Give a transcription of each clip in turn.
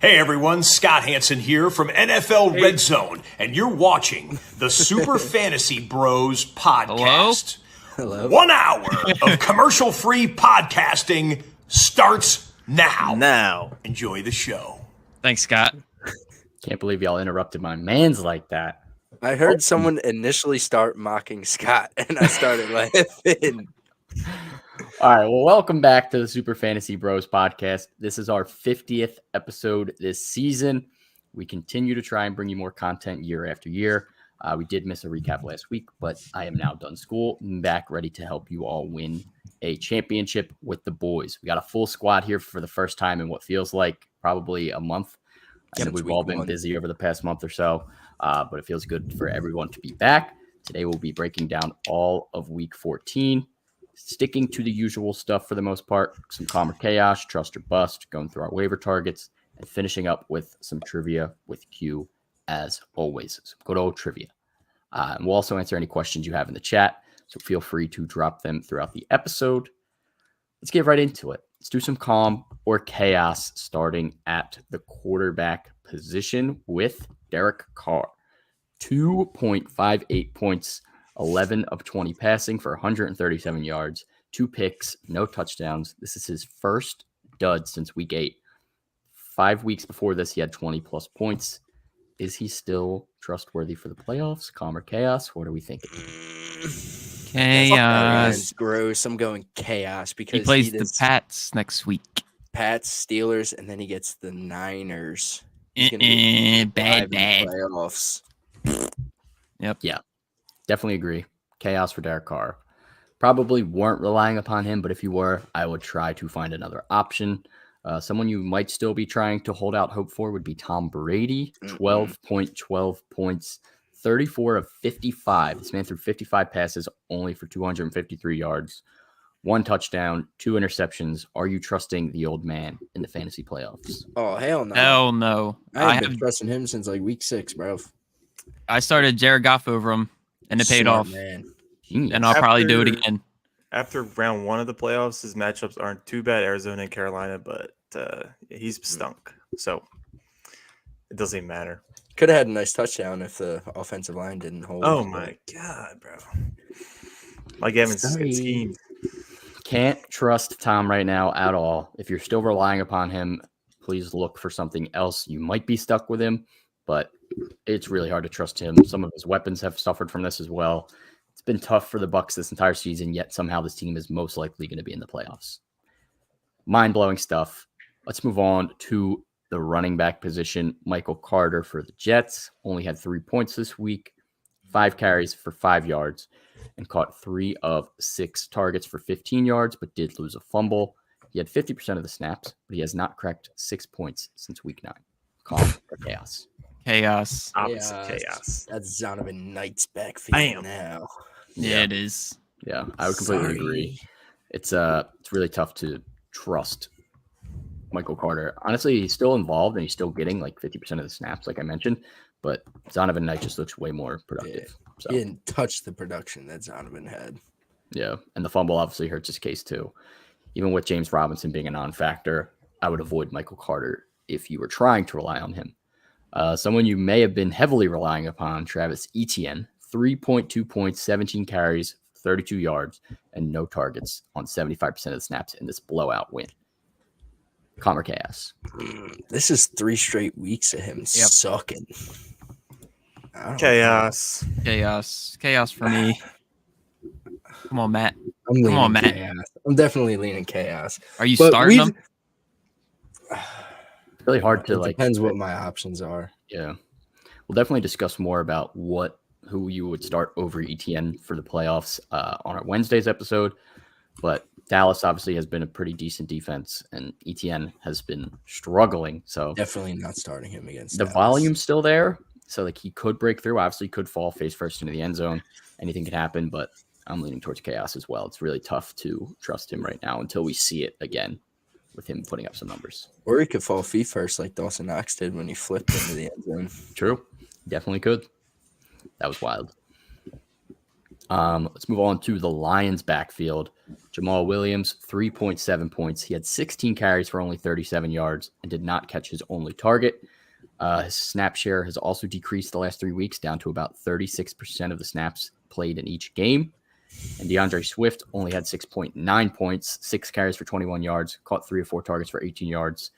Hey everyone, Scott Hansen here from NFL Red Zone, and you're watching the Super Fantasy Bros podcast. Hello? 1 hour of commercial-free podcasting starts now. Enjoy the show. Thanks, Scott. Can't believe y'all interrupted my mans like that. I heard someone initially start mocking Scott, and I started laughing. All right, well, welcome back to the Super Fantasy Bros podcast. This is our 50th episode this season. We continue to try and bring you more content year after year. We did miss a recap last week, but I am now done school and back ready to help you all win a championship with the boys. We got a full squad here for the first time in what feels like probably a month. I know we've all been busy over the past month or so, but it feels good for everyone to be back. Today we'll be breaking down all of week 14. Sticking to the usual stuff for the most part, some calmer chaos, trust or bust, going through our waiver targets, and finishing up with some trivia with Q as always. So good old trivia. And we'll also answer any questions you have in the chat, so feel free to drop them throughout the episode. Let's get right into it. Let's do some calm or chaos, starting at the quarterback position with Derek Carr. 2.58 points. 11 of 20 passing for 137 yards, 2 picks, no touchdowns. This is his first dud since week 8. 5 weeks before this, he had 20-plus points. Is he still trustworthy for the playoffs? Calm or chaos? What are we thinking? Chaos. Gross. I'm going chaos because He plays the Pats next week. Pats, Steelers, and then he gets the Niners. Bad. Playoffs. Yep. Yeah. Definitely agree. Chaos for Derek Carr. Probably weren't relying upon him, but if you were, I would try to find another option. Someone you might still be trying to hold out hope for would be Tom Brady. 12.12 points, 34 of 55. This man threw 55 passes only for 253 yards, 1 touchdown, 2 interceptions. Are you trusting the old man in the fantasy playoffs? Oh, hell no. Hell no. I have been trusting him since like week 6, bro. I started Jared Goff over him, and it paid off. Man. And I'll probably do it again. After round 1 of the playoffs, his matchups aren't too bad, Arizona and Carolina, but he's stunk. So it doesn't even matter. Could have had a nice touchdown if the offensive line didn't hold. Oh, my God, bro. Like Evan's scheme. Can't trust Tom right now at all. If you're still relying upon him, please look for something else. You might be stuck with him, but it's really hard to trust him. Some of his weapons have suffered from this as well. It's been tough for the Bucs this entire season, yet somehow this team is most likely going to be in the playoffs. Mind-blowing stuff. Let's move on to the running back position. Michael Carter for the Jets only had 3 points this week, 5 carries for 5 yards, and caught 3 of 6 targets for 15 yards, but did lose a fumble. He had 50% of the snaps, but he has not cracked 6 points since week 9. Calm or chaos? Chaos. Opposite chaos. That's Zonovan Knight's backfield now. Yeah, it is. Yeah, I would completely agree. It's really tough to trust Michael Carter. Honestly, he's still involved and he's still getting like 50% of the snaps, like I mentioned, but Zonovan Knight just looks way more productive. Yeah. So He didn't touch the production that Zonovan had. yeah, and the fumble obviously hurts his case too. Even with James Robinson being a non-factor, I would avoid Michael Carter if you were trying to rely on him. Someone you may have been heavily relying upon, Travis Etienne, 3.2 points, 17 carries, 32 yards, and no targets on 75% of the snaps in this blowout win. Calm or chaos? This is 3 straight weeks of him sucking. Chaos. Chaos for me. Come on, Matt. I'm leaning Come on, Matt. chaos. I'm definitely leaning chaos. Are you starting them? It's really hard to Depends what my options are. Yeah, we'll definitely discuss more about who you would start over ETN for the playoffs on our Wednesday's episode. But Dallas obviously has been a pretty decent defense, and ETN has been struggling. So Definitely not starting him against the Dallas. volume's still there, so like he could break through. Obviously, could fall face first into the end zone. Anything could happen, but I'm leaning towards chaos as well. It's really tough to trust him right now until we see it again with him putting up some numbers. Or he could fall feet first like Dawson Knox did when he flipped into the end zone. True. Definitely could. That was wild. Let's move on to the Lions backfield. Jamal Williams, 3.7 points. He had 16 carries for only 37 yards and did not catch his only target. His snap share has also decreased the last 3 weeks down to about 36% of the snaps played in each game. And DeAndre Swift only had 6.9 points, 6 carries for 21 yards, caught 3 or 4 targets for 18 yards.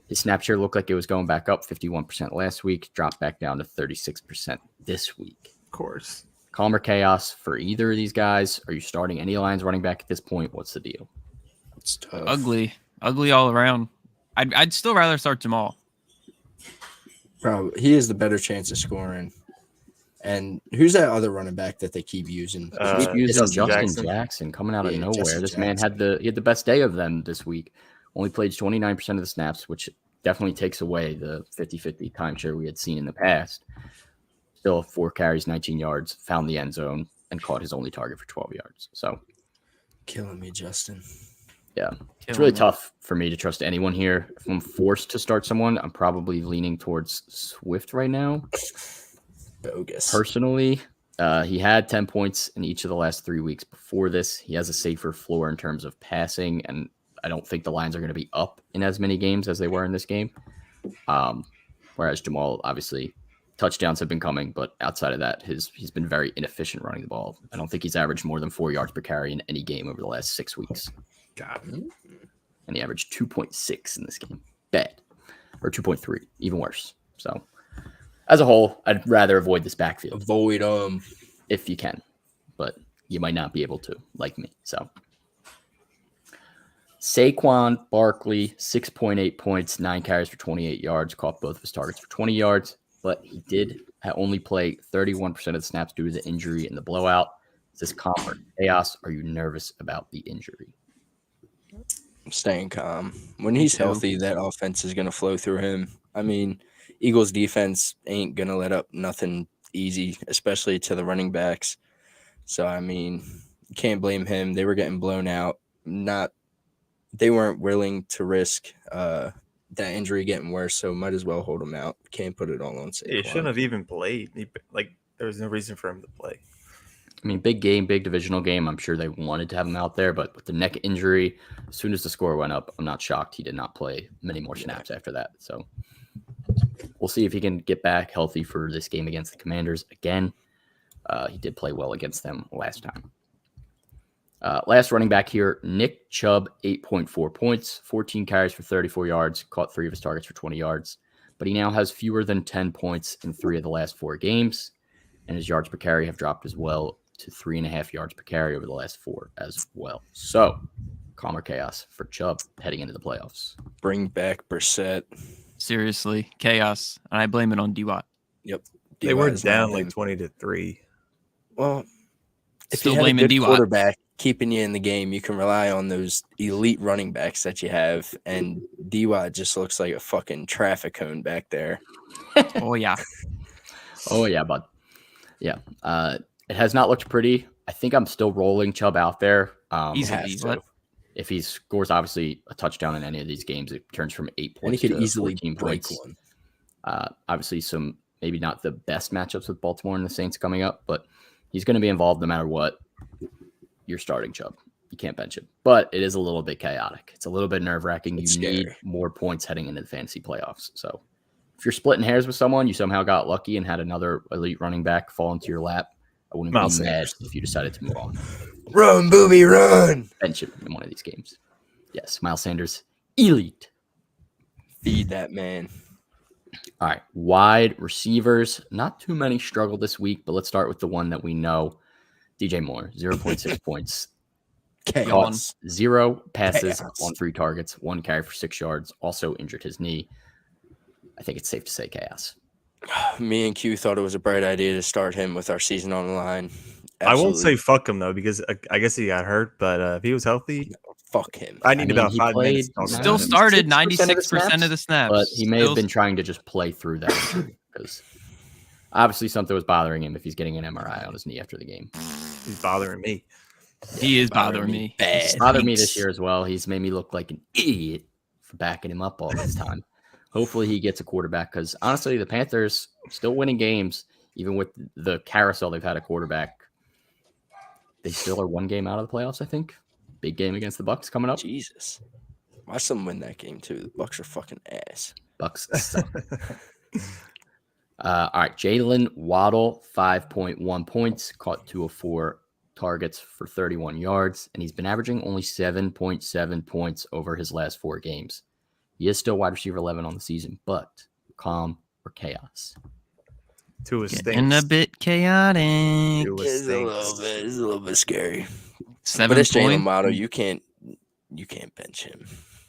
His snap share looked like it was going back up 51% last week, dropped back down to 36% this week. Of course. Calm or chaos for either of these guys? Are you starting any Lions running back at this point? What's the deal? It's tough. Ugly all around. I'd still rather start Jamal. Bro, he has the better chance of scoring. And who's that other running back that they keep using? Keep using Justin Justin Jackson. Jackson coming out of Yeah, nowhere. Justin This man Jackson. he had the best day of them this week. Only played 29% of the snaps, which definitely takes away the 50-50 timeshare we had seen in the past. Still 4 carries, 19 yards, found the end zone, and caught his only target for 12 yards. So, Killing me, Justin. yeah, it's really tough for me to trust anyone here. If I'm forced to start someone, I'm probably leaning towards Swift right now. Bogus. Personally, he had 10 points in each of the last 3 weeks before this. He has a safer floor in terms of passing, and I don't think the Lions are going to be up in as many games as they were in this game. Whereas Jamal, obviously, touchdowns have been coming, but outside of that, he's been very inefficient running the ball. I don't think he's averaged more than 4 yards per carry in any game over the last 6 weeks. God. And he averaged 2.6 in this game. Bad. Or 2.3, even worse. So, as a whole, I'd rather avoid this backfield Avoid if you can, but you might not be able to, like me. So, Saquon Barkley, 6.8 points, 9 carries for 28 yards, caught both of his targets for 20 yards, but he did only play 31% of the snaps due to the injury in the blowout. Is this calm or chaos? Are you nervous about the injury? staying calm. When he's healthy, that offense is going to flow through him. I mean, Eagles defense ain't going to let up nothing easy, especially to the running backs. So, I mean, you can't blame him. They were getting blown out. They weren't willing to risk that injury getting worse, so might as well hold him out. Can't put it all on Saquon. He shouldn't have even played. There was no reason for him to play. I mean, big game, big divisional game. I'm sure they wanted to have him out there, but with the neck injury, as soon as the score went up, I'm not shocked he did not play many more snaps after that. So we'll see if he can get back healthy for this game against the Commanders again. He did play well against them last time. Last running back here, Nick Chubb, 8.4 points, 14 carries for 34 yards, caught 3 of his targets for 20 yards, but he now has fewer than 10 points in 3 of the last 4 games, and his yards per carry have dropped as well to 3.5 yards per carry over the last 4 as well. So, calm or chaos for Chubb heading into the playoffs. Bring back Brissett. Seriously, chaos. And I blame it on D-Watt. Yep. They were D-Watt is down not like him. 20-3. Well, if Still you have a blaming good D-Watt. quarterback keeping you in the game, you can rely on those elite running backs that you have. And D-Watt just looks like a fucking traffic cone back there. Oh, yeah. Oh, yeah, bud. Yeah. It has not looked pretty. I think I'm still rolling Chubb out there. Easily. has to. What? If he scores, obviously, a touchdown in any of these games, it turns from 8 And he points could to easily 14 break points. one. Obviously, some maybe not the best matchups with Baltimore and the Saints coming up, but he's going to be involved no matter what. You're starting Chubb. You can't bench him. But it is a little bit chaotic. It's a little bit nerve-wracking. It's You need scary. more points heading into the fantasy playoffs. So if you're splitting hairs with someone, you somehow got lucky and had another elite running back fall into your lap, I wouldn't Miles be mad Sanders. if you decided to move on. Run, booby, run! Bench him in one of these games. Yes, Miles Sanders, elite. Feed that man. All right, wide receivers. Not too many struggled this week, but let's start with the one that we know. DJ Moore, 0.6 points. Chaos. Caught 0 passes Chaos. on 3 targets, 1 carry for 6 yards. Also injured his knee. I think it's safe to say chaos. Me and Q thought it was a bright idea to start him with our season on the line. I won't say Absolutely. fuck him though because I guess he got hurt. But if he was healthy, Fuck him. I need mean, about he 5 minutes. played To talk Still about him. started 96% 96% of the snaps. But he may have Still- been trying to just play through that injury because obviously something was bothering him if he's getting an MRI on his knee after the game. He's bothering me. He is bothering me. bad. Bothered me this year as well. He's made me look like an idiot for backing him up all this time. Hopefully he gets a quarterback because honestly, the Panthers still winning games, even with the carousel they've had a quarterback. They still are 1 game out of the playoffs, I think. Big game against the Bucks coming up. Jesus. Watch them win that game, too. The Bucks are fucking ass. Bucks suck. All right, Jalen Waddle, 5.1 points, caught 2 of 4 targets for 31 yards, and he's been averaging only 7.7 points over his last 4 games. He is still wide receiver 11 on the season, but calm or chaos. Tua Getting stinks. a bit chaotic. Tua It's stinks. a little bit scary. 7 But it's Jalen points. Waddle. You can't bench him.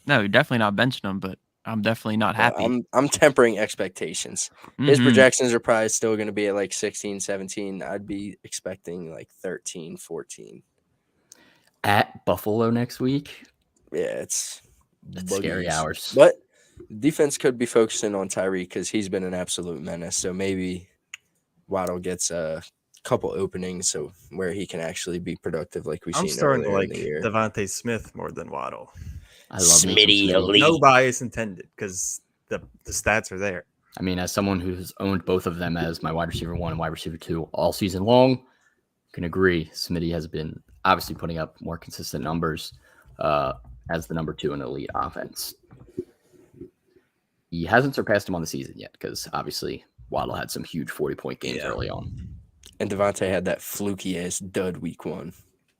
No, you're definitely not benching him, but I'm definitely not happy. I'm tempering expectations. His Mhm. projections are probably still going to be at like 16, 17. I'd be expecting like 13, 14. At Buffalo next week, Yeah, it's that's scary boogies. hours. But defense could be focusing on Tyreek because he's been an absolute menace. So maybe Waddle gets a couple openings so where he can actually be productive like we've I'm seen starting to earlier like in the year. Devontae Smith more than Waddle. I love me some Smitty Smitty. elite. No bias intended because the stats are there. I mean, as someone who's owned both of them as my wide receiver 1 and wide receiver 2 all season long, can agree Smitty has been obviously putting up more consistent numbers as the number 2 in elite offense. He hasn't surpassed him on the season yet because obviously Waddle had some huge 40-point games early on. And Devontae had that fluky ass dud week 1.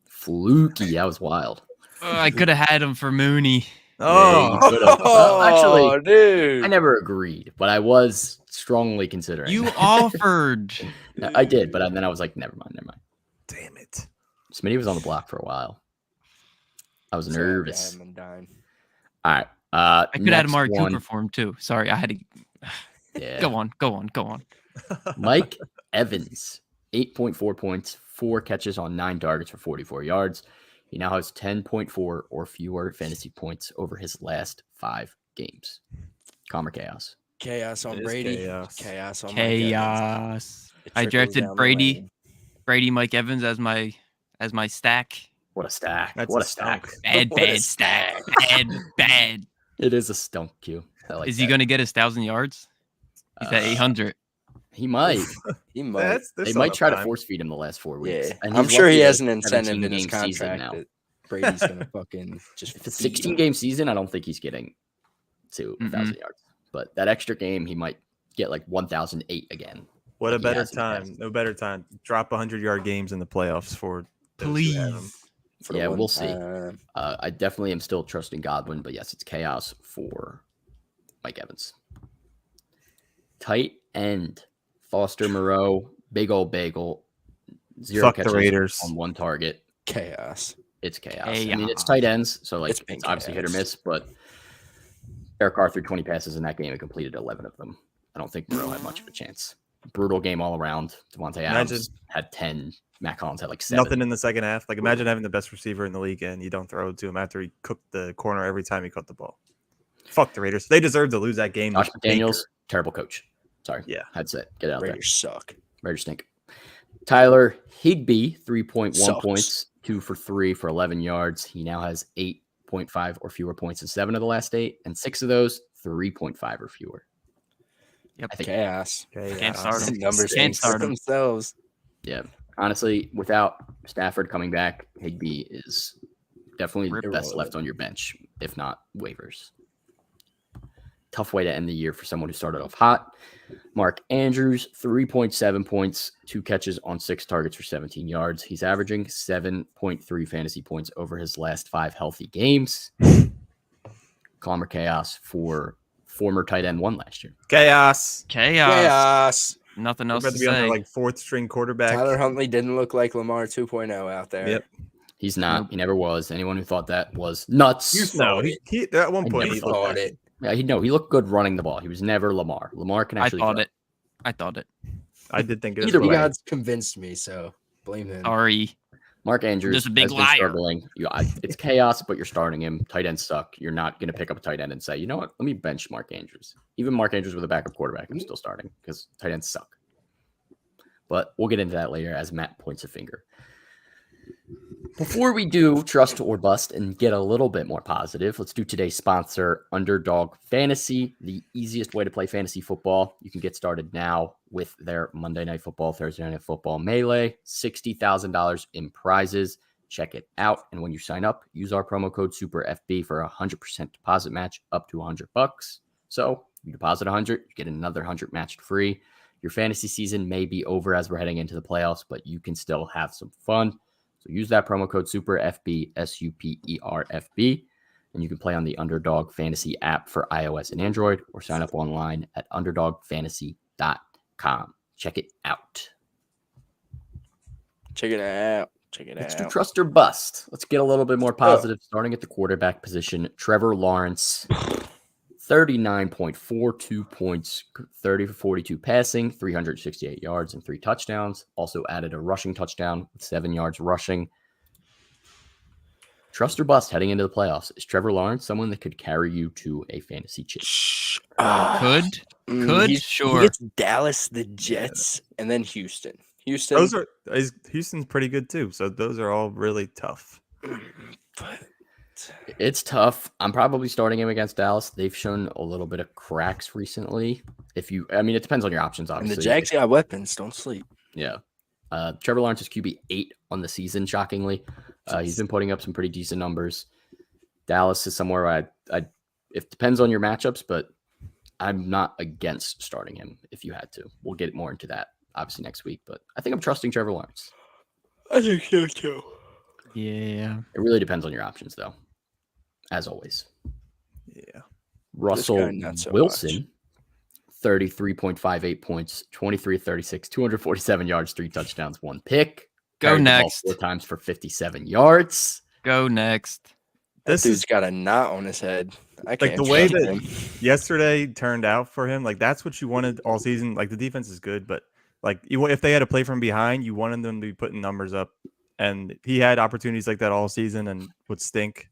Fluky, that was wild. I could have had him for Mooney. Yeah, you could've. Well, actually, dude. I never agreed, but I was strongly considering. You offered. I did, but then I was like, never mind. Damn it. Smitty was on the block for a while. I was nervous. Him and dying. All right. I could have had next Amari one. Cooper for him too. Sorry, I had to. Yeah. Go on. Mike Evans, 8.4 points, 4 catches on 9 targets for 44 yards. He now has 10.4 or fewer fantasy points over his last 5 games. Calm or chaos? Chaos on It is Brady. chaos. Chaos on Mike Evans. Chaos. It I trickles drafted down the Brady, lane. Mike Evans as my stack. What a stack. That's what a a stack. stunk. Bad What a stack. stack. Bad. It is a stunk, Q. I like Is he that. going to get his 1,000 yards? He's at 800. He might. He might. They're They still might up try to time. force feed him the last 4 weeks. Yeah, And I'm he's sure he lucky has that an incentive in his 17-game season contract now. that Brady's gonna fucking just. If it's feed him. 16-game season, I don't think he's getting to 1,000 yards. But that extra game, he might get like 1,008 again. What a Like he better has in the time. past. No better time. Drop 100-yard games in the playoffs for those who have 'em. Please. For the Yeah, one we'll see. time. I definitely am still trusting Godwin, but yes, it's chaos for Mike Evans. Tight end, Foster Moreau, big old bagel, 0 Fuck the catches Raiders. on 1 target. Chaos. It's chaos. I mean, it's Chaos. tight ends, so like It's it's, been obviously hit or chaos. miss, but Derek Carr threw 20 passes in that game and completed 11 of them. I don't think Moreau had much of a chance. Brutal game all around. Devontae Adams had 10. Matt Collins had like 7. Nothing in the second half. Like, imagine having the best receiver in the league and you don't throw it to him after he cooked the corner every time he caught the ball. Fuck the Raiders. They deserve to lose that game. Josh Baker. McDaniels, terrible coach. Sorry. Yeah. That's it. Get out there. Raiders suck. Raiders stink. Tyler Higbee, 3.1 Sucks. points, 2 for 3 for 11 yards. He now has 8.5 or fewer points in 7 of the last 8, and 6 of those 3.5 or fewer. Yep. I think, Chaos. Okay, Can't start him. Numbers Can't speak for start him. themselves. yeah. Honestly, without Stafford coming back, Higbee is definitely the best Irrelevant. left on your bench, if not waivers. Tough way to end the year for someone who started off hot. Mark Andrews, 3.7 points, 2 catches on 6 targets for 17 yards. He's averaging 7.3 fantasy points over his last 5 healthy games. Calm or chaos for former tight end 1 last year. Chaos. Chaos. Nothing We're else about to to be on say. their like 4th string quarterback. Tyler Huntley didn't look like Lamar 2.0 out there. Yep. He's not. He never was. Anyone who thought that was nuts. No, he at one I point never he thought looked like it. Yeah, he looked good running the ball. He was never Lamar. Lamar can I actually. thought throw. it. I thought it. I did think it was Either You way. guys convinced me, so blame him. Sorry. Mark Andrews Just a big has been liar. struggling. It's chaos, but you're starting him. Tight ends suck. You're not going to pick up a tight end and say, you know what? Let me bench Mark Andrews. Even Mark Andrews with a backup quarterback, I'm still starting because tight ends suck. But we'll get into that later as Matt points a finger. Before we do trust or bust and get a little bit more positive, let's do today's sponsor, Underdog Fantasy, the easiest way to play fantasy football. You can get started now with their Monday Night Football, Thursday Night Football melee, $60,000 in prizes. Check it out. And when you sign up, use our promo code SUPERFB for a 100% deposit match up to $100. So you deposit 100, you get another 100 matched free. Your fantasy season may be over as we're heading into the playoffs, but you can still have some fun. So use that promo code SUPERFB, SUPERFB, and you can play on the Underdog Fantasy app for iOS and Android, or sign up online at underdogfantasy.com. Check it out. Check it out. Let's do trust or bust. Let's get a little bit more positive. Starting at the quarterback position, Trevor Lawrence, 39.42 points, 30 for 42 passing, 368 yards, and 3 touchdowns. Also added a rushing touchdown with 7 yards rushing. Trust or bust heading into the playoffs. Is Trevor Lawrence someone that could carry you to a fantasy chase? Could, sure. He gets Dallas, the Jets, and then Houston. Houston's pretty good too. So those are all really tough. It's tough. I'm probably starting him against Dallas. They've shown a little bit of cracks recently. It depends on your options, obviously. And the Jags got weapons. Don't sleep. Yeah. Trevor Lawrence is QB 8 on the season, shockingly. He's been putting up some pretty decent numbers. Dallas is somewhere where it depends on your matchups, but I'm not against starting him if you had to. We'll get more into that, obviously, next week. But I think I'm trusting Trevor Lawrence. I think so, too. Yeah. It really depends on your options, though, as always. Yeah. Russell Wilson, 33.58 points, 23-36, 247 yards, 3 touchdowns, 1 pick. Go next. 4 times for 57 yards. Go next. This dude's got a knot on his head. I can't like the way that him. yesterday turned out for him. Like that's what you wanted all season. Like the defense is good, but like if they had to play from behind, you wanted them to be putting numbers up. And he had opportunities like that all season and would stink.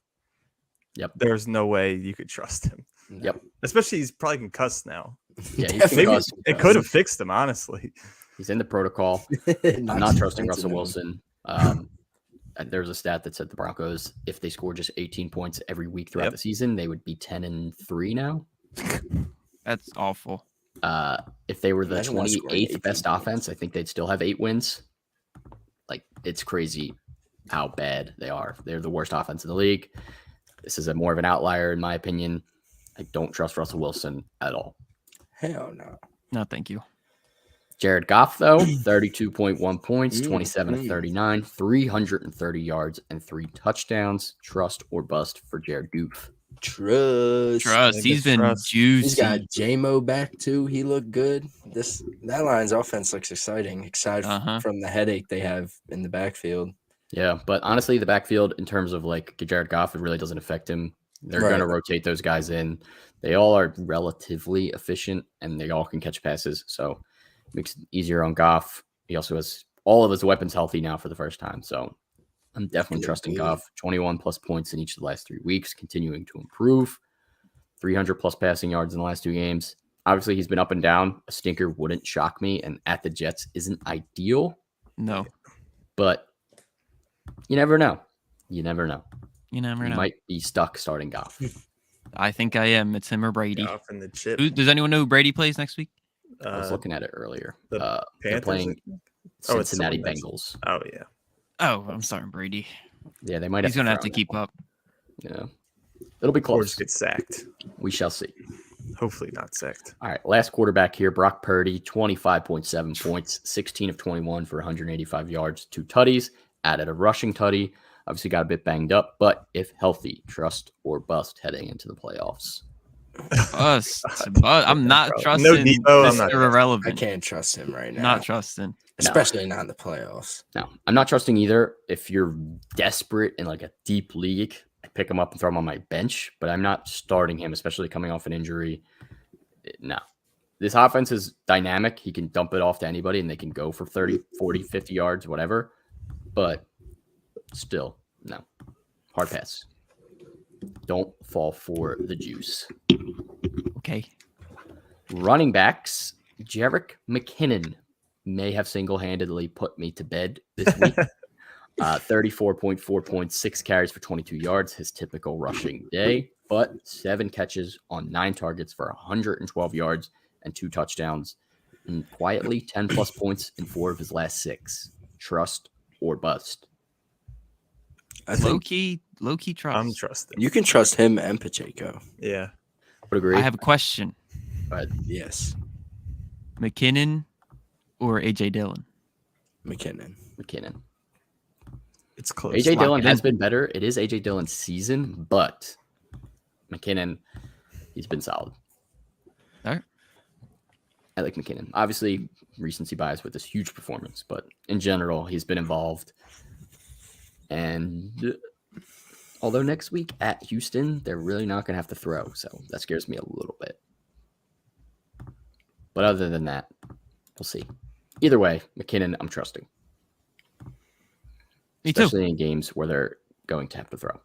Yep. There's no way you could trust him. Yep. Especially he's probably concussed now. Yeah, maybe it could have fixed him, honestly. He's in the protocol. I'm not trusting Russell Wilson. There's a stat that said the Broncos, if they score just 18 points every week throughout the season, they would be 10-3 now. That's awful. If they were the 28th best offense, I think they'd still have 8 wins. Like, it's crazy how bad they are. They're the worst offense in the league. This is more of an outlier, in my opinion. I don't trust Russell Wilson at all. Hell no. No, thank you. Jared Goff, though, 32.1 points, 27-39, 330 yards, and 3 touchdowns. Trust or bust for Jared Goff? Trust. He's been juicy. He's got J-Mo back, too. He looked good. That Lions offense looks exciting, aside from the headache they have in the backfield. Yeah, but honestly, the backfield, in terms of like Jared Goff, it really doesn't affect him. They're going to rotate those guys in. They all are relatively efficient, and they all can catch passes. So it makes it easier on Goff. He also has all of his weapons healthy now for the first time. So I'm definitely trusting Goff. 21-plus points in each of the last 3 weeks, continuing to improve. 300-plus passing yards in the last 2 games. Obviously, he's been up and down. A stinker wouldn't shock me, and at the Jets isn't ideal. No. But you never know. You You might be stuck starting Goff. I think I am. It's him or Brady. Goff and the chip. Does anyone know who Brady plays next week? I was looking at it earlier. They're Panthers? playing Cincinnati Bengals. Oh, yeah. Oh, I'm sorry, Brady. Yeah, they might. He's going to have to keep up. Yeah, it'll be Or close. just get sacked. We shall see. Hopefully not sacked. All right, last quarterback here, Brock Purdy, 25.7 points, 16 of 21 for 185 yards, 2 tutties, added a rushing tutty. Obviously got a bit banged up, but if healthy, trust or bust heading into the playoffs. Bust. I'm not trusting Mr. Irrelevant. I can't trust him right now. Not trusting. Especially not in the playoffs. No, I'm not trusting either. If you're desperate in like a deep league, I pick him up and throw him on my bench, but I'm not starting him, especially coming off an injury. No. This offense is dynamic. He can dump it off to anybody and they can go for 30, 40, 50 yards, whatever. But still, no. Hard pass. Don't fall for the juice. Okay. Running backs, Jerick McKinnon may have single-handedly put me to bed this week. 34.4 points, 6 carries for 22 yards, his typical rushing day, but 7 catches on 9 targets for 112 yards and 2 touchdowns. And quietly, 10-plus points in 4 of his last 6. Trust or bust? I Low think key trust. I'm trusting. you can trust him and Pacheco. Yeah. Would agree. I have a question. but Yes, McKinnon or AJ Dillon? McKinnon. McKinnon. It's close. AJ Dillon it in. has been better. It is AJ Dillon's season, but McKinnon, he's been solid. All right. I like McKinnon. Obviously, recency bias with this huge performance, but in general, he's been involved. And although next week at Houston, they're really not going to have to throw, so that scares me a little bit. But other than that, we'll see. Either way, McKinnon, I'm trusting. Me too. Especially in games where they're going to have to throw.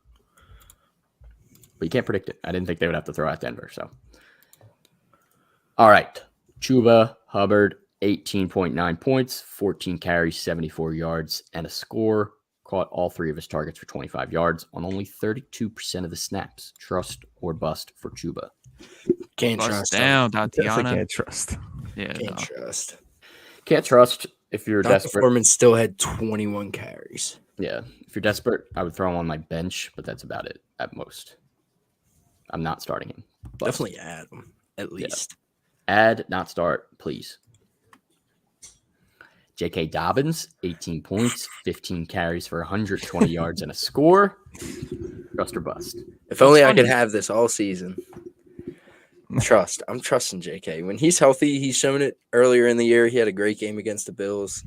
But you can't predict it. I didn't think they would have to throw at Denver, so. All right. Chuba Hubbard, 18.9 points, 14 carries, 74 yards, and a score. Caught all 3 of his targets for 25 yards on only 32% of the snaps. Trust or bust for Chuba. Can't Bust trust him. down, Definitely Tatiana. can't trust. Yeah, Can't no. trust. Can't trust if you're That desperate. performance still had 21 carries. Yeah. If you're desperate, I would throw him on my bench, but that's about it at most. I'm not starting him. Bust. Definitely add him, at least. Add, not start, please. J.K. Dobbins, 18 points, 15 carries for 120 yards and a score. Trust or bust. If only I funny. could have this all season. Trust. I'm trusting JK. When he's healthy, he's shown it earlier in the year. He had a great game against the Bills.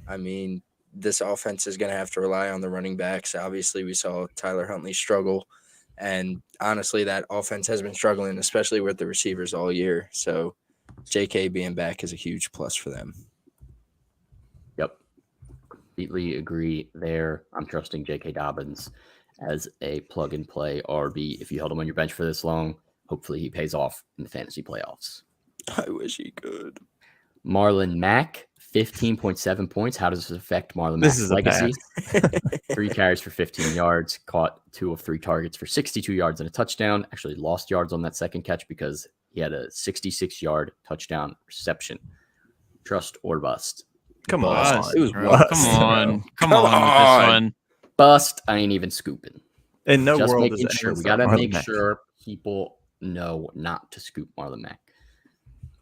I mean, this offense is going to have to rely on the running backs. Obviously, we saw Tyler Huntley struggle. And honestly, that offense has been struggling, especially with the receivers all year. So JK being back is a huge plus for them. Yep. Completely agree there. I'm trusting J.K. Dobbins as a plug-and-play RB. If you held him on your bench for this long, hopefully he pays off in the fantasy playoffs. I wish he could. Marlon Mack, 15.7 points. How does this affect Marlon This Mack's is a legacy? 3 carries for 15 yards, caught 2 of 3 targets for 62 yards and a touchdown. Actually lost yards on that second catch because he had a 66-yard touchdown reception. Trust or bust? Come Bust, on. It was bro. bust, Come on. bro. Come Come on with on. this one. Bust. I ain't even scooping. In no Just world making is sure. anyone We got to starting make Marlon Mack. sure people know not to scoop Marlon Mack.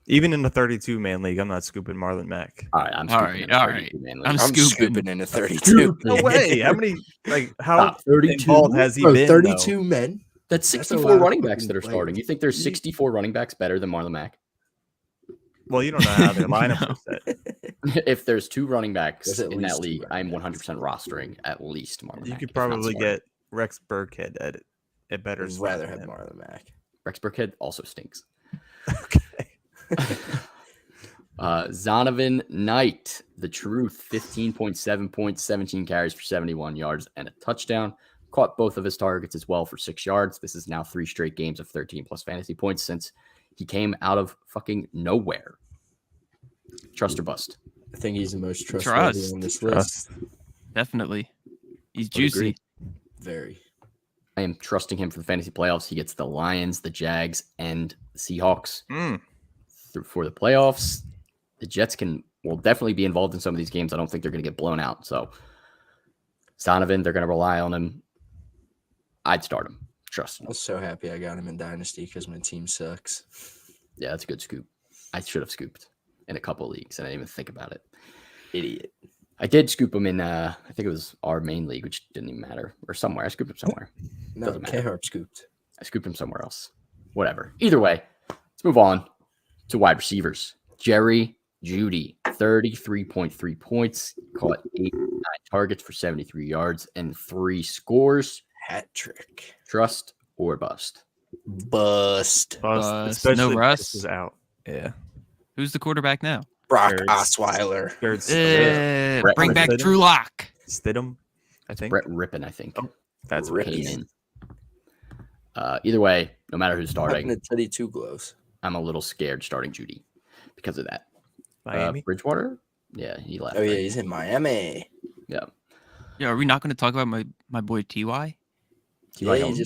Even in the 32-man league, I'm not scooping Marlon Mack. All right, I'm All scooping. right, in the all 32-man league. I'm I'm scooping. scooping in a 32. No way. How many? Like how Stop. 32? involved has he Bro, been? 32 men. That's That's a 64 lot of running backs fucking that are starting. players. You think there's 64 running backs better than Marlon Mack? Well, you don't know how their lineup No. is set. If there's 2 running backs There's at in that least 2 league, I'm running 100% rostering at least Marlon You Mack. could if not probably more. get Rex Burkhead at a better I'd spot rather than have him. Marlon Mack. Rex Burkhead also stinks. Okay. Zonovan Knight, the truth, 15.7 points, 17 carries for 71 yards and a touchdown. Caught both of his targets as well for 6 yards. This is now 3 straight games of 13 plus fantasy points since he came out of fucking nowhere. Trust or bust? I think he's the most trustworthy Trust. on this list. Trust. Definitely. He's Would agree. juicy. Very. I am trusting him for the fantasy playoffs. He gets the Lions, the Jags, and the Seahawks for the playoffs. The Jets will definitely be involved in some of these games. I don't think they're going to get blown out. So Zonovan, they're going to rely on him. I'd start him. Trust I him. was so happy I got him in Dynasty because my team sucks. Yeah, that's a good scoop. I should have scooped in a couple of leagues, and I didn't even think about it. Idiot. I did scoop him in, I think it was our main league, which didn't even matter, or somewhere. I scooped him somewhere. No, Doesn't matter. K-Harp scooped. I scooped him somewhere else. Whatever. Either way, let's move on to wide receivers. Jerry Jeudy, 33.3 points, caught 89 targets for 73 yards and 3 scores. Hat trick. Trust or bust? Bust. Bust. Bust. Especially No if Russ. Russ is out. Yeah. Who's the quarterback now? Brock Birds. Osweiler. Third Bring back Stidham. Drew Lock. Stidham, I think. Brett Rippon, I think. That's Rip. what Came it is. in. Either way, no matter who's Happened starting, to Teddy Two Gloves. I'm a little scared starting Jeudy because of that. Miami. Bridgewater? Yeah, he left. Oh, yeah, right? he's in Miami. Yeah. Yeah, are we not going to talk about my boy Ty? T.Y. Yeah, Hilton?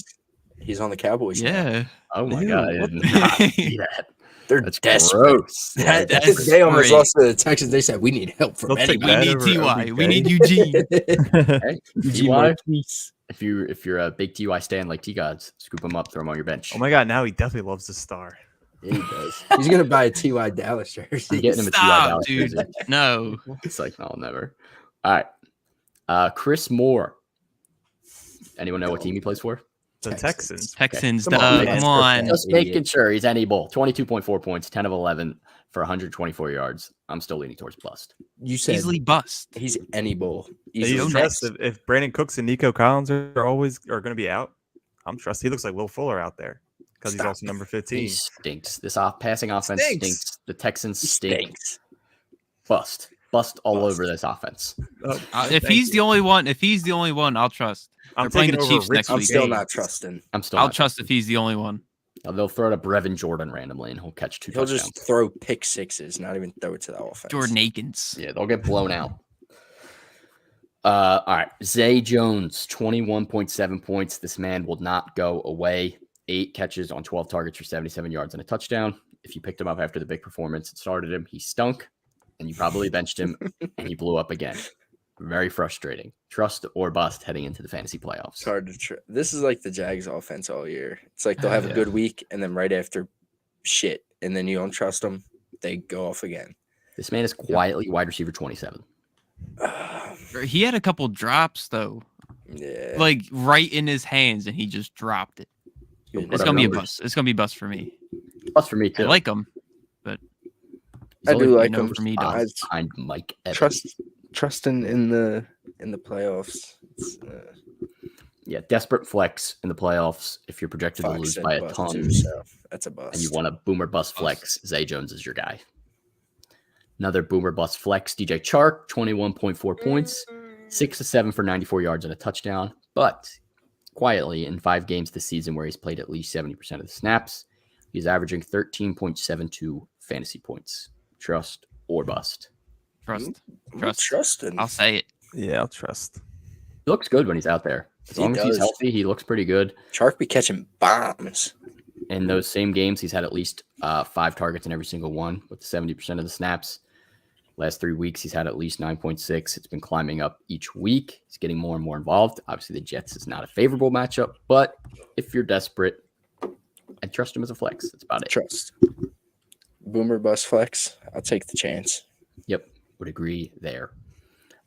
he's on the Cowboys now. Yeah. Oh my Ew, god, I what did the- not see that. They're That's desperate. gross. Yeah, That's They almost great. lost to the Texans. They said, we need help from They'll take We anybody. that need over Ty. We OBJ. need Eugene. Hey, Eugene Ty, Marquise. if you're a big Ty stan like T Gods, scoop him up, throw him on your bench. Oh my god, now he definitely loves the star. Yeah, he does. He's going to buy a T.Y. Dallas jersey. I'm getting him a Ty Stop, Dallas dude. jersey. No. It's like, no, never. All right. Chris Moore. Anyone know what team he plays for? The Texans. Texans, Come on, come man. on. Just Idiot. making sure he's any bowl. 22.4 points, 10 of 11 for 124 yards. I'm still leaning towards bust. You said Easily bust. he's any bowl. You Easily. trust if Brandon Cooks and Nico Collins are going to be out. I'm trusting. He looks like Will Fuller out there because he's Stop. also number He 15. stinks. This passing offense stinks. The Texans He stink. stinks. Bust all Bust. over this offense. Oh, If thank he's you. the only one, I'll trust. I'm They're playing taking the over Chiefs Rick next I'm week. still James. not trusting. I'm still I'll not trust if he's the only one. They'll throw it to Brevin Jordan randomly and he'll catch 2 He'll touchdowns. just throw pick sixes, not even throw it to the offense. Jordan Akins. Yeah, they'll get blown out. All right. Zay Jones, 21.7 points. This man will not go away. 8 catches on 12 targets for 77 yards and a touchdown. If you picked him up after the big performance and started him, he stunk, and you probably benched him, and he blew up again. Very frustrating. Trust or bust heading into the fantasy playoffs. It's hard to This is like the Jags offense all year. It's like they'll have a good week, and then right after, shit, and then you don't trust them, they go off again. This man is quietly wide receiver 27. He had a couple drops though, Yeah. like right in his hands, and he just dropped it. Put It's up gonna be a numbers. bust. It's gonna be a bust for me. Plus for me, I too. like him. He's I only do like no him. for me, spots dogs. behind Mike Evans. Trusting in the playoffs. It's, Yeah, desperate flex in the playoffs if you're projected to Fox lose said by a bust ton. too, so that's a bust. And you want a boomer bust flex, Zay Jones is your guy. Another boomer bust flex, DJ Chark, 21.4 points, 6 of 7 for 94 yards and a touchdown. But quietly, in 5 games this season where he's played at least 70% of the snaps, he's averaging 13.72 fantasy points. Trust or bust. Trust. I'm Trust. trusting. I'll say it. Yeah, I'll trust. He looks good when he's out there. As He long as he's does. healthy, he looks pretty good. Chark be catching bombs. In those same games, he's had at least 5 targets in every single one with 70% of the snaps. Last 3 weeks, he's had at least 9.6. It's been climbing up each week. He's getting more and more involved. Obviously, the Jets is not a favorable matchup, but if you're desperate, I trust him as a flex. That's about it. Trust. Boomer bust flex. I'll take the chance. Yep, would agree there.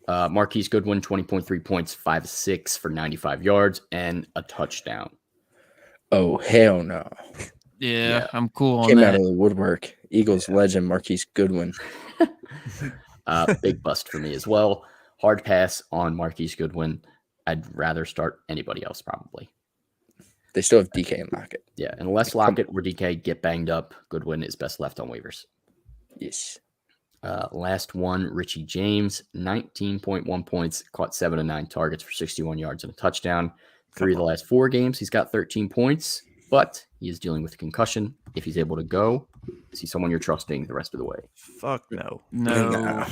Marquise Goodwin, 20.3 points, 5 of 6 for 95 yards and a touchdown. Oh, hell no. Yeah, I'm cool on Came that. out of the woodwork. Eagles legend Marquise Goodwin. Big bust for me as well. Hard pass on Marquise Goodwin. I'd rather start anybody else probably. They still have DK and Lockett. Yeah, unless Lockett or DK get banged up, Goodwin is best left on waivers. Yes. Last one, Richie James, 19.1 points, caught 7 of 9 targets for 61 yards and a touchdown. 3 of the last 4 games, he's got 13 points, but he is dealing with a concussion. If he's able to go, is he someone you're trusting the rest of the way? Fuck no. No.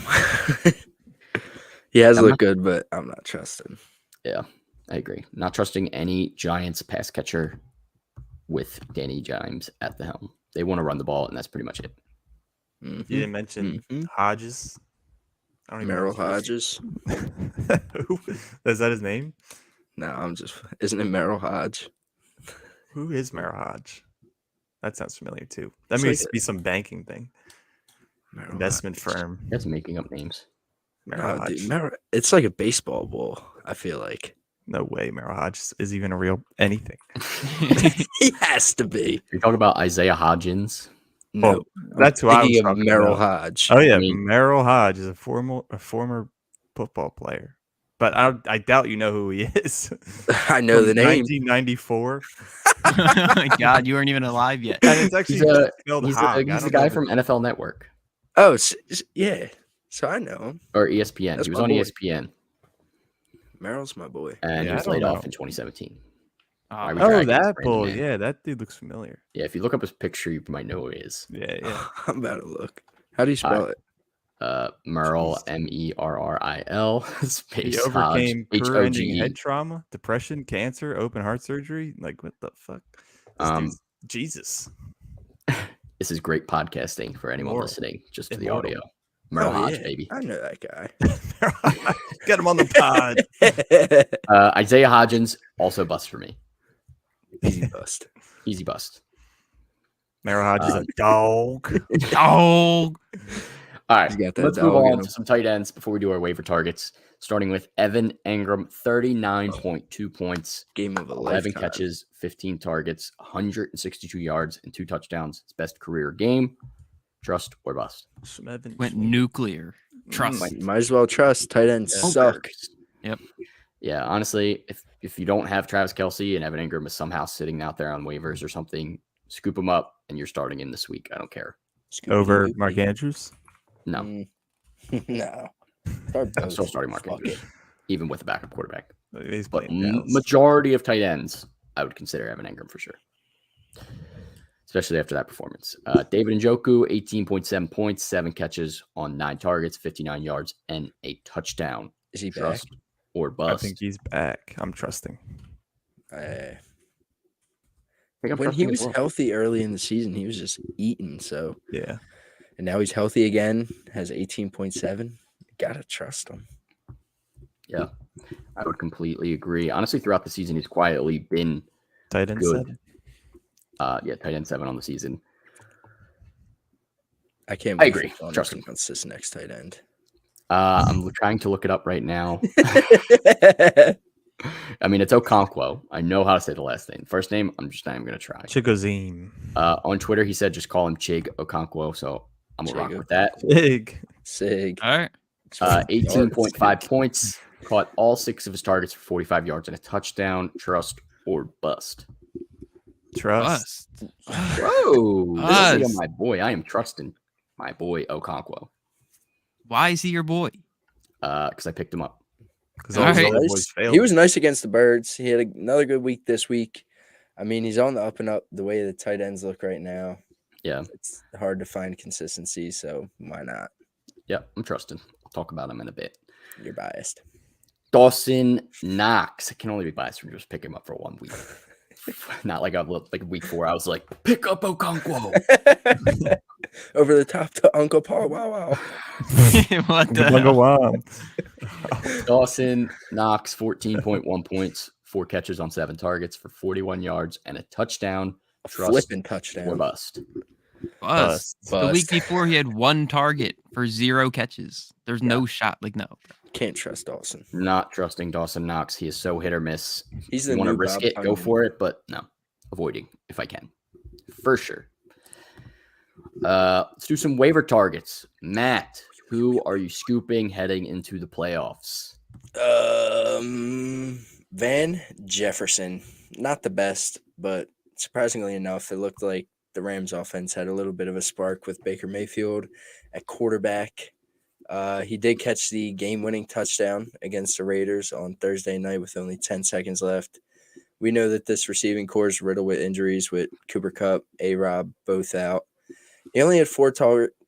He has I'm looked not- good, but I'm not trusting. Yeah, I agree. Not trusting any Giants pass catcher with Danny Dimes at the helm. They want to run the ball, and that's pretty much it. You didn't mention Mhm. Hodges. I don't even know Merrill his first- Hodges. Who is that his name? No, I'm just. Isn't it Merrill Hodge? Who is Merrill Hodge? That sounds familiar too. That It's may like be some banking thing. Merrill Investment Hodge. firm. You guys are making up names. Merrill No, Hodge. dude, it's like a baseball ball. I feel like No way Merrill Hodge is even a real anything. he has to be. You're talking about Isaiah Hodgins. No, That's who I was thinking of talking Merrill about. Hodge. Oh yeah, I mean- Merrill Hodge is a former football player. But I doubt you know who he is. I know the From name. 1994. Oh my God, you weren't even alive yet. And it's actually spelled He's Hogg. a guy from NFL Network Oh, yeah. So I know him. or ESPN. That's He was my on boy. ESPN, Merrill's my boy. and Yeah, he was I laid don't off know. in 2017. Oh, Why we Oh, dragging this that random bull. man? Yeah, that dude looks familiar. Yeah, if you look up his picture, you might know who he is. Yeah, yeah. I'm about to look. How do you spell it? Merrill, Merril, He space overcame Hodge, career-ending Hodge. head trauma, depression, cancer, open heart surgery. Like, what the fuck? This Um, dude's Jesus. This is great podcasting for anyone listening, just to the Immortal. audio. Merle Hodge, yeah. baby. I know that guy. Get him on the pod. Isaiah Hodgins, also bust for me. Easy bust. Easy bust. Merrill Hodge is a dog. Oh, All right, He's got that let's move dog in on him. to some tight ends before we do our waiver targets. Starting with Evan Engram, 39.2 points, Game of a 11 lifetime. catches, 15 targets, 162 yards, and 2 touchdowns. His best career game. Trust or bust? went nuclear. Trust. Might as well trust. Tight ends suck. Yep. Yeah, honestly, if you don't have Travis Kelce and Evan Engram is somehow sitting out there on waivers or something, scoop him up and you're starting him this week. I don't care. Over Mark Andrews? No, No. I'm still starting Mark Andrews, even with a backup quarterback. He's But playing Dallas. majority of tight ends, I would consider Evan Engram for sure, especially after that performance. David Njoku, 18.7 points, 7 catches on 9 targets, 59 yards, and a touchdown. Is he back? Trust or I bust? think he's back. I'm trusting. I think I'm When trusting he as was well. healthy early in the season, he was just eating. So, Yeah. and now he's healthy again, has 18.7. Gotta trust him. Yeah, I would completely agree. Honestly, throughout the season, he's quietly been Tight end good. 7. Tight end 7 on the season. I can't I wait agree. for John Trust to him. pronounce this next tight end. I'm trying to look it up right now. I mean, it's Okonkwo. I know how to say the last name. First name, I'm just not even going to try. Chigozim. On Twitter, he said just call him Chig Okonkwo, so I'm going to rock Chig with that. Big. Sig. All right. 18.5 points, caught all 6 of his targets for 45 yards and a touchdown. Trust or bust? Trust. Bust. Whoa, this is Bust. my boy. I am trusting my boy Okonkwo Why is he your boy? because I picked him up. Because All all his right. other boys failed. He was nice against the Birds. He had another good week this week. I mean, he's on the up and up the way the tight ends look right now. Yeah, It's hard to find consistency, so why not? yeah, I'm trusting. I'll talk about him in a bit. You're biased. Dawson Knox. I can only be biased from just picking him up for 1 week. Not like week 4. I was like, pick up Okonkwo. Over the top to Uncle Paul. Wow. What the Bunga hell? Wom. Dawson Knox, 14.1 points, 4 catches on 7 targets for 41 yards and a touchdown. A Trust flipping or touchdown. bust? Bust. The week Bust. before, he had 1 target for 0 catches. There's no shot. Like, no. Can't trust Dawson. Not trusting Dawson Knox. He is so hit or miss. He's You the want to new risk Bob it, go Onion. for it, but no, avoiding if I can, for sure. Let's do some waiver targets. Matt, who are you scooping heading into the playoffs? Van Jefferson. Not the best, but surprisingly enough, it looked like the Rams offense had a little bit of a spark with Baker Mayfield at quarterback. He did catch the game-winning touchdown against the Raiders on Thursday night with only 10 seconds left. We know that this receiving core is riddled with injuries with Cooper Kupp, A-Rob, both out. He only had 4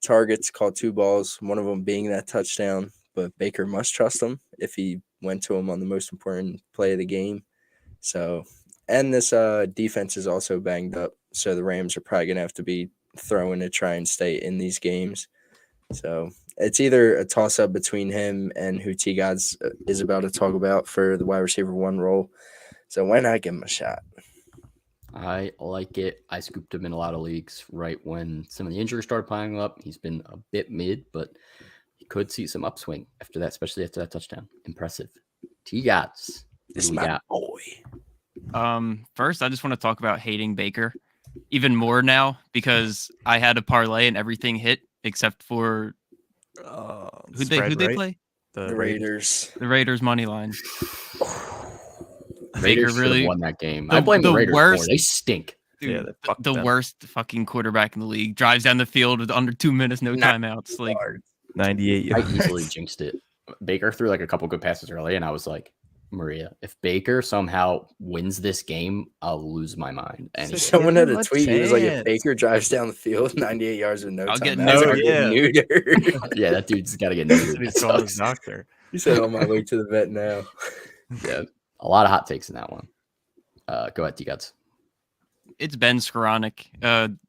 targets, caught 2 balls, one of them being that touchdown, but Baker must trust him if he went to him on the most important play of the game. So, and this defense is also banged up, so the Rams are probably going to have to be throwing to try and stay in these games. So it's either a toss-up between him and who T-Gods is about to talk about for the wide receiver 1 role. So why not give him a shot? I like it. I scooped him in a lot of leagues right when some of the injuries started piling up. He's been a bit mid, but he could see some upswing after that, especially after that touchdown. Impressive. T-Gods. This Who is we my got? boy. First, I just want to talk about hating Baker even more now because I had a parlay and everything hit except for who'd they play? The Raiders. The Raiders money line. Raiders should have really won that game. the- I blame the the Raiders more. worst- They stink. Dude, Yeah, they fucked the them. worst fucking quarterback in the league drives down the field with under 2 minutes, no Not timeouts. Like, 98 I yards. easily jinxed it. Baker threw like a couple good passes early, and I was like, Maria, if Baker somehow wins this game, I'll lose my mind. And he did. Someone had Give a him a tweet. He was like, if chance. Baker drives down the field 98 yards with no I'll get timeouts, neutered. I'll get neutered. Yeah, that dude's got to get That's neutered. what he's That calling his sucks. doctor. He said, on my way to the vet now. Yeah, a lot of hot takes in that one. Go ahead, T-Gods. it's Ben Skoranek.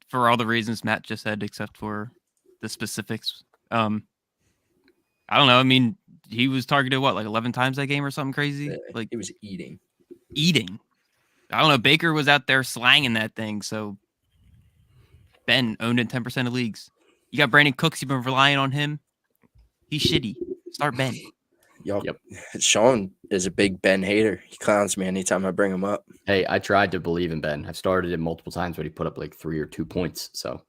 for all the reasons Matt just said, except for the specifics. I don't know. I mean, he was targeted like 11 times that game or something crazy. Like he was eating. I don't know. Baker was out there slanging that thing. So Ben owned in 10% of leagues. You got Brandon Cooks. You've been relying on him. He's shitty. Start Ben. Yep. Sean is a big Ben hater. He clowns me anytime I bring him up. Hey, I tried to believe in Ben. I've started him multiple times, but he put up like 3 or 2 points. So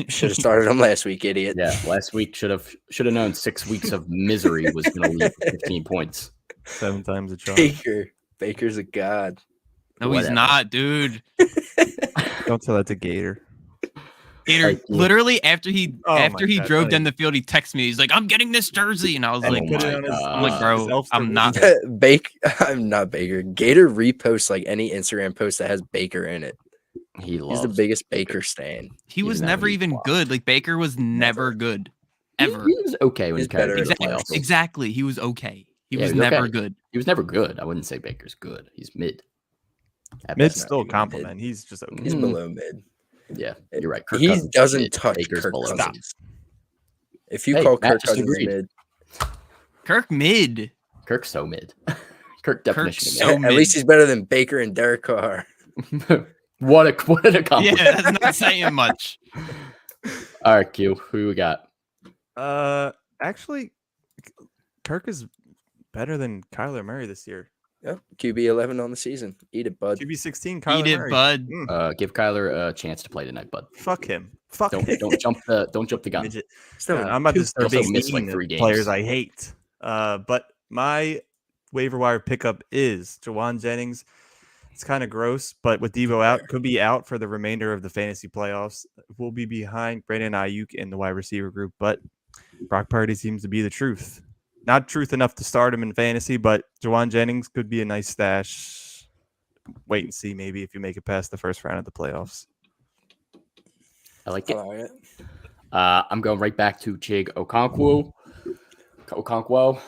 should have started him last week, idiot. Yeah, last week should have known 6 weeks of misery was going to lead to 15 points. 7 times a charge. Baker's a god. No, he's not, dude. Don't tell that to Gator. Gator, literally after he drove down the field, he texted me. He's like, "I'm getting this jersey," and I was like, "I'm like, bro, I'm not." I'm not Baker. Gator reposts like any Instagram post that has Baker in it. He's the biggest Baker stan. He was never even good. Like Baker was never good, ever. He was okay when he carried the playoffs. Exactly, he was okay. He was never good. He was never good. I wouldn't say Baker's good. He's mid. Mid's still a compliment. Mid. He's just okay. He's below mid. Yeah, you're right. He doesn't touch Kirk Cousins. If you call Kirk Cousins mid, Kirk mid. Kirk's so mid. Kirk definition. So at least he's better than Baker and Derek Carr. What an accomplishment. Yeah, that's not saying much. All right, Q. Who we got? Actually, Kirk is better than Kyler Murray this year. Yep, QB 11 on the season. Eat it, bud. QB 16, Kyler Murray. Bud. Give Kyler a chance to play tonight, bud. Fuck him. Don't jump the gun. I'm about to start naming like players I hate. But my waiver wire pickup is Jawan Jennings. It's kind of gross, but with Devo out, could be out for the remainder of the fantasy playoffs. We'll be behind Brandon Ayuk in the wide receiver group, but Brock Purdy seems to be the truth. Not truth enough to start him in fantasy, but Jawan Jennings could be a nice stash. Wait and see, maybe if you make it past the first round of the playoffs. I like it. I'm going right back to Chig Okonkwo.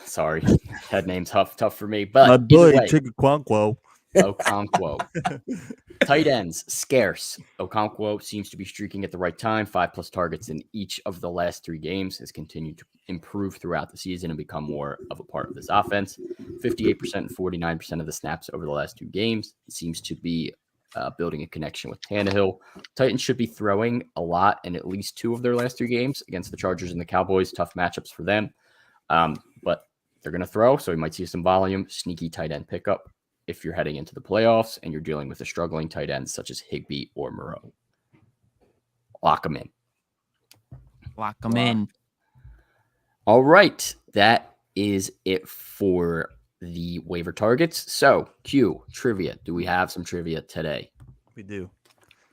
Sorry, that name's tough for me. But my boy, Chig Okonkwo. Tight ends scarce. Okonkwo seems to be streaking at the right time. 5+ targets in each of the last 3 games. Has continued to improve throughout the season and become more of a part of this offense. 58% and 49% of the snaps over the last 2 games. It seems to be building a connection with Tannehill. Titans should be throwing a lot in at least 2 of their last 3 games against the Chargers and the Cowboys. Tough matchups for them. But they're going to throw, so we might see some volume. Sneaky tight end pickup if you're heading into the playoffs and you're dealing with a struggling tight end such as Higbee or Moreau. Lock them in. Lock them in. All right. That is it for the waiver targets. So, Q, trivia. Do we have some trivia today? We do.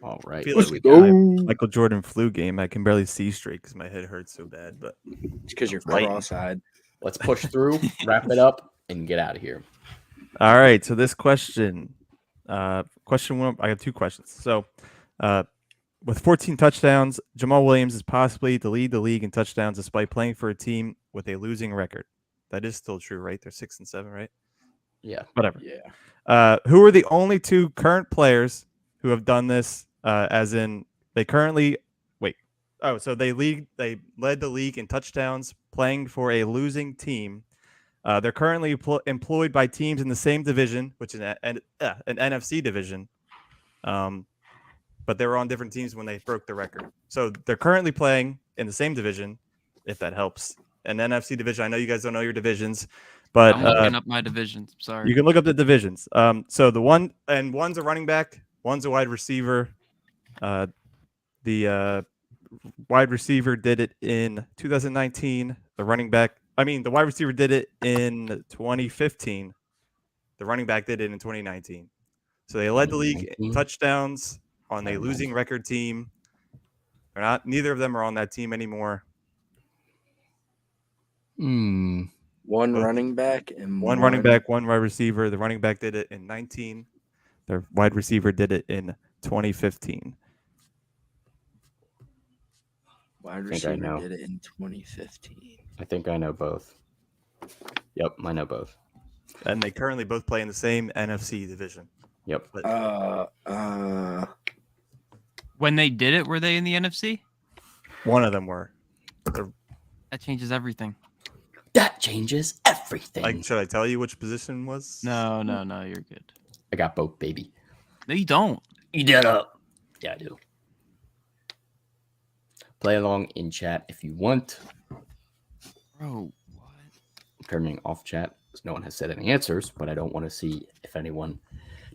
All right. Let's go. Michael Jordan flu game. I can barely see straight because my head hurts so bad. But it's because you're cross-eyed. Let's push through, wrap it up, and get out of here. All right. So this question 1, I have 2 questions. So with 14 touchdowns, Jamal Williams is possibly to lead the league in touchdowns despite playing for a team with a losing record. That is still true, right? They're 6-7, right? Yeah. Whatever. Yeah. Who are the only 2 current players who have done this? As in, they currently so they led the league in touchdowns playing for a losing team. They're currently employed by teams in the same division, which is an NFC division. But they were on different teams when they broke the record. So they're currently playing in the same division, if that helps. An NFC division. I know you guys don't know your divisions, but I'm looking up my divisions. Sorry. You can look up the divisions. So one's a running back, one's a wide receiver. The wide receiver did it in 2019. The wide receiver did it in 2015. The running back did it in 2019. So they led the league in touchdowns on a losing record team. Neither of them are on that team anymore. One running back and one running back, one wide receiver. The running back did it in 19. The wide receiver did it in 2015. Wide receiver did it in 2015. I think I know both. Yep, I know both. And they currently both play in the same NFC division. Yep. When they did it, were they in the NFC? One of them were. That changes everything. That changes everything. Like, should I tell you which position was? No, you're good. I got both, baby. No, you don't. Eat that up. Yeah, I do. Play along in chat if you want. Bro, what? I'm turning off chat because no one has said any answers, but I don't want to see if anyone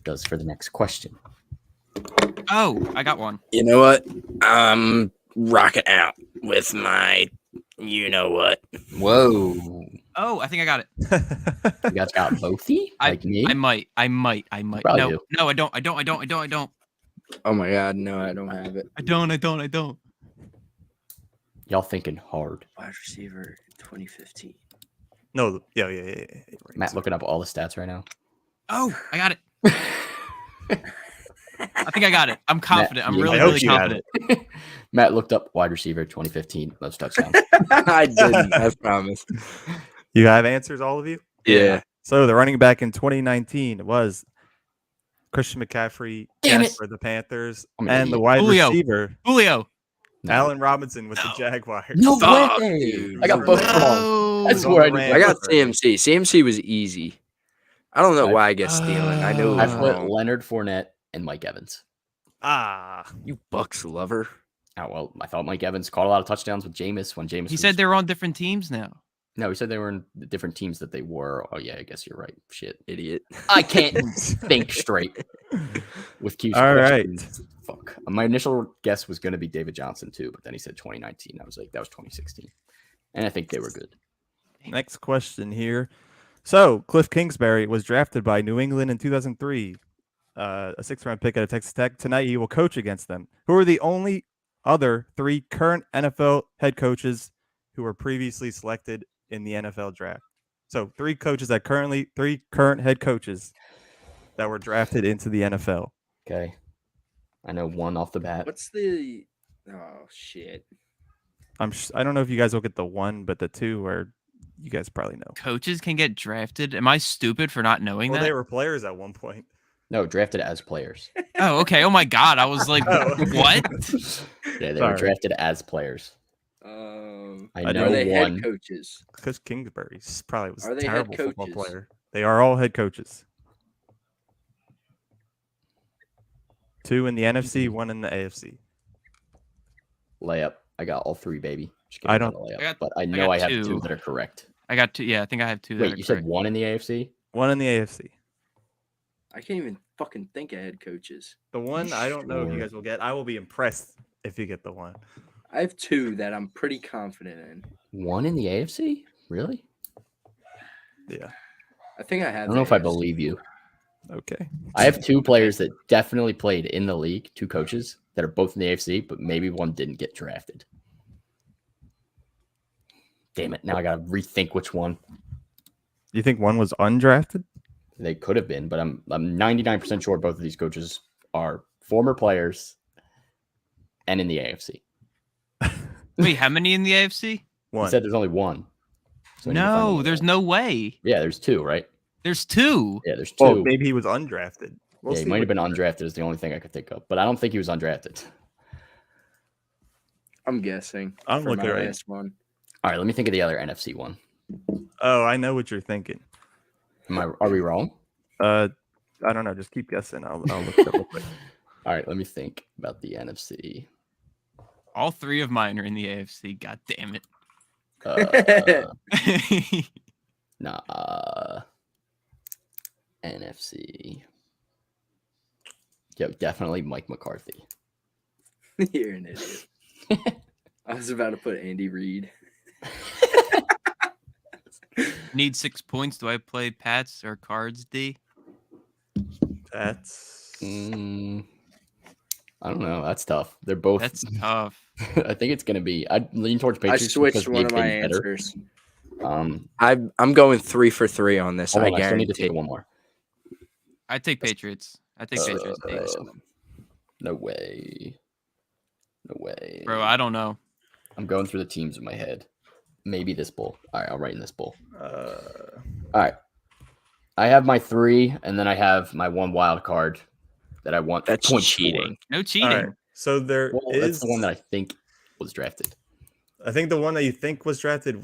does for the next question. Oh, I got one. You know what? I'm rocking out with my you know what. Whoa. Oh, I think I got it. You guys got boathy? Like me? I might. Probably No, do. no, I don't. Oh my god, no, I don't have it. I don't. Y'all thinking hard. Wide receiver 2015. No, yeah. Matt looking up all the stats right now. Oh, I got it. I think I got it. I'm confident. I'm I really, hope really you got confident. Matt looked up wide receiver 2015, most touchdowns. I didn't, I promise. You have answers, all of you? Yeah. So the running back in 2019 was Christian McCaffrey Damn it. for the Panthers, I'm an and the idiot. wide Julio. receiver Julio. No. Allen Robinson with the Jaguars. No Fuck, way. dude. I got both wrong. Oh, I swear I on the did. I got Ramps. CMC. CMC was easy. I don't know why I get stealing. I know I it was put wrong. Leonard Fournette and Mike Evans. You Bucks lover. Oh, well, I thought Mike Evans caught a lot of touchdowns with Jameis when Jameis He was... said they're on different teams now. No, he said they were in the different teams that they were. Oh, yeah, I guess you're right. Shit. Idiot. I can't think straight with Q's All right. questions. Fuck. My initial guess was going to be David Johnson, too, but then he said 2019. I was like, that was 2016. And I think they were good. Next question here. So Cliff Kingsbury was drafted by New England in 2003, a 6th-round pick out of Texas Tech. Tonight he will coach against them. Who are the only other 3 current NFL head coaches who were previously selected in the NFL draft? So 3 current head coaches that were drafted into the NFL. Okay. I know one off the bat. What's the... Oh, shit. I don't know if you guys will get the 1, but the 2 are you guys probably know. Coaches can get drafted. Am I stupid for not knowing Well, that? they were players at one point. No, drafted as players. Oh, okay. Oh my God. I was like, Oh. what? Yeah, they were Sorry. drafted as players. I Are know they one. head coaches? Cliff Kingsbury probably was Are a they head terrible football coaches? player. They are all head coaches. 2 in the NFC, 1 in the AFC. Layup. I got all 3, baby. Just I kidding, don't- not a layup, I got- but I I know got I have 2 2. that are correct. I got 2. Yeah, I think I have 2. that Wait, are you said correct. 1 in the AFC? 1 in the AFC. I can't even fucking think of head coaches. The 1 I don't know if you Sure. guys will get. I will be impressed if you get the 1. I have 2 that I'm pretty confident in. 1 in the AFC? Really? Yeah. I think I I have. don't the know if I AFC. believe you. Okay. I have 2 players that definitely played in the league, 2 coaches that are both in the AFC, but maybe one didn't get drafted. Damn it. Now I got to rethink which one. You think 1 was undrafted? They could have been, but I'm 99% sure both of these coaches are former players and in the AFC. Wait, how many in the AFC? He 1. said there's only 1. So I need to find No, another there's one. no way. Yeah, there's 2, right? There's 2. Yeah, there's 2. Well, maybe he was undrafted. We'll Yeah, he see might have what- been undrafted is the only thing I could think of, but I don't think he was undrafted. I'm guessing. I'm for looking my right. last one. All right, let me think of the other NFC one. Oh, I know what you're thinking. Are we wrong? I don't know. Just keep guessing. I'll look it up real quick. All right, let me think about the NFC. All 3 of mine are in the AFC. God damn it. NFC. Yo, definitely Mike McCarthy. You're an idiot. I was about to put Andy Reid. Need 6 points. Do I play Pats or Cards, D? That's I don't know. That's tough. They're both. That's tough. I think it's gonna be. I lean towards I Patriots. switched because one they've of my been better. answers. Um, I'm going 3 for 3 on this. hold I on, I still need to guarantee. take one more. I take Patriots. I take Patriots, D. No way. No way. Bro, I don't know. I'm going through the teams in my head. Maybe this bowl. All right, I'll write in this bowl. uh, All right. I have my 3, and then I have my 1 wild card that I want That's points for. cheating. No cheating. all right. So there That's is the one that I think was drafted. I think the one that you think was drafted,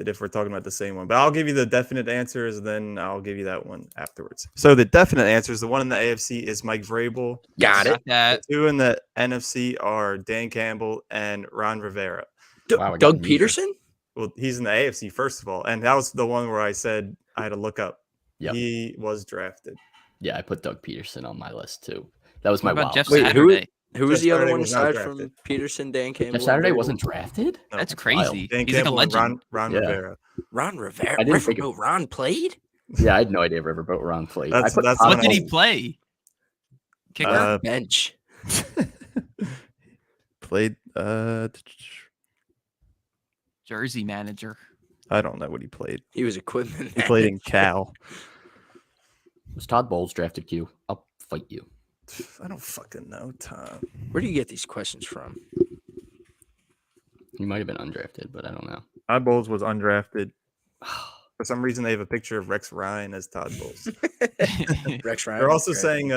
if we're talking about the same one. But I'll give you the definite answers, and then I'll give you that one afterwards. So the definite answers, the one in the AFC is Mike Vrabel. Got it. Got that. The two in the NFC are Dan Campbell and Ron Rivera. Wow, I got Doug neither. Peterson? Well, he's in the AFC, first of all. And that was the one where I said I had to look up. Yep. He was drafted. Yeah, I put Doug Peterson on my list too. That was my What about wild. Jeff Wait, Saturday? Who was Jeff the other Saturday one was not aside drafted. from Peterson, Dan Campbell? Jeff Saturday and wasn't Vrabel? drafted? No. That's crazy. Dan He's Campbell like a and legend. Ron Yeah. Rivera. Ron Rivera. I didn't think Riverboat Ron played? Yeah, I had no idea Riverboat Ron played. That's- I put that's Todd What when did I he was- play? Kicker? Uh, Bench. Played Jersey manager. I don't know what he played. He was equipment. He played in Cal. Was Todd Bowles drafted Q? I'll fight you. I don't fucking know, Tom. Where do you get these questions from? He might have been undrafted, but I don't know. Todd Bowles was undrafted. For some reason, they have a picture of Rex Ryan as Todd Bowles. Rex Ryan. They're was also drafted. saying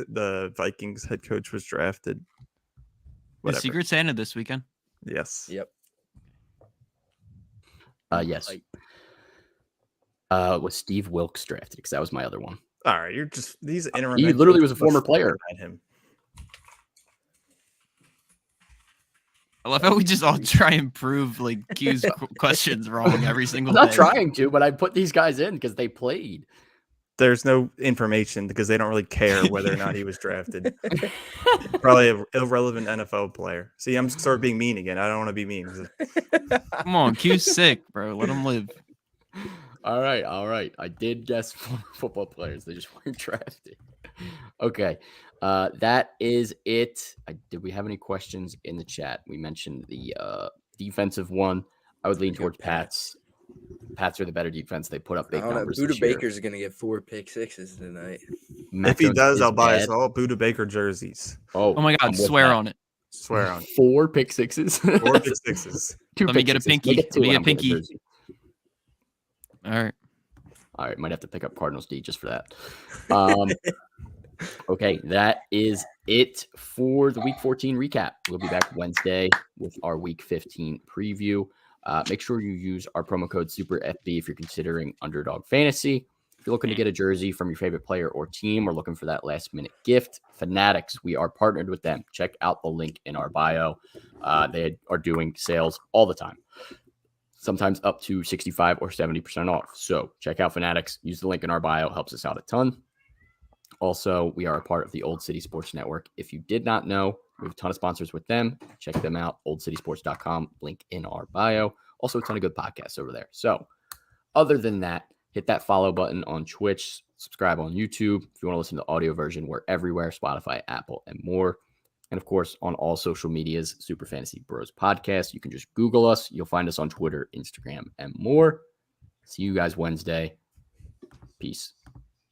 the Vikings head coach was drafted. The Whatever. Secret Santa this weekend. Yes. Yep. Yes. Like- Was Steve Wilkes drafted? Because that was my other one. All right, you're just these interim. He head literally coaches was a former must player. find him. I love how we just all try and prove like Q's questions wrong every single I'm not day. trying to, but I put these guys in because they played. There's no information because they don't really care whether or not he was drafted. Probably an irrelevant NFL player. See, I'm sort of being mean again. I don't want to be mean. Come on, Q's sick, bro. Let him live. All right. I did guess former football players. They just weren't drafted. Okay. That is it. Did we have any questions in the chat? We mentioned the defensive one. I would lean towards Pats. Pats are the better defense. They put up I big don't know. numbers. Buda this year. Baker's going to get 4 pick sixes tonight. Mac If he Jones does, is I'll buy us bad. all Buda Baker jerseys. Oh my I'm God, with swear that. on it. Swear on it. 4 pick sixes. 4 pick sixes. 2 Let me pick get a sixes. pinky. Make it Let 2 me and get a I'm getting pinky. jersey. All right. Might have to pick up Cardinals D just for that. Okay, that is it for the Week 14 recap. We'll be back Wednesday with our Week 15 preview. Make sure you use our promo code SUPERFB if you're considering Underdog Fantasy. If you're looking to get a jersey from your favorite player or team or looking for that last-minute gift, Fanatics, we are partnered with them. Check out the link in our bio. They are doing sales all the time, sometimes up to 65 or 70% off. So check out Fanatics. Use the link in our bio. Helps us out a ton. Also, we are a part of the Olde City Sports Network. If you did not know, we have a ton of sponsors with them. Check them out, oldcitysports.com, link in our bio. Also, a ton of good podcasts over there. So, other than that, hit that follow button on Twitch, subscribe on YouTube. If you want to listen to the audio version, we're everywhere, Spotify, Apple, and more. And of course, on all social medias, Super Fantasy Bros Podcast. You can just Google us. You'll find us on Twitter, Instagram, and more. See you guys Wednesday. Peace.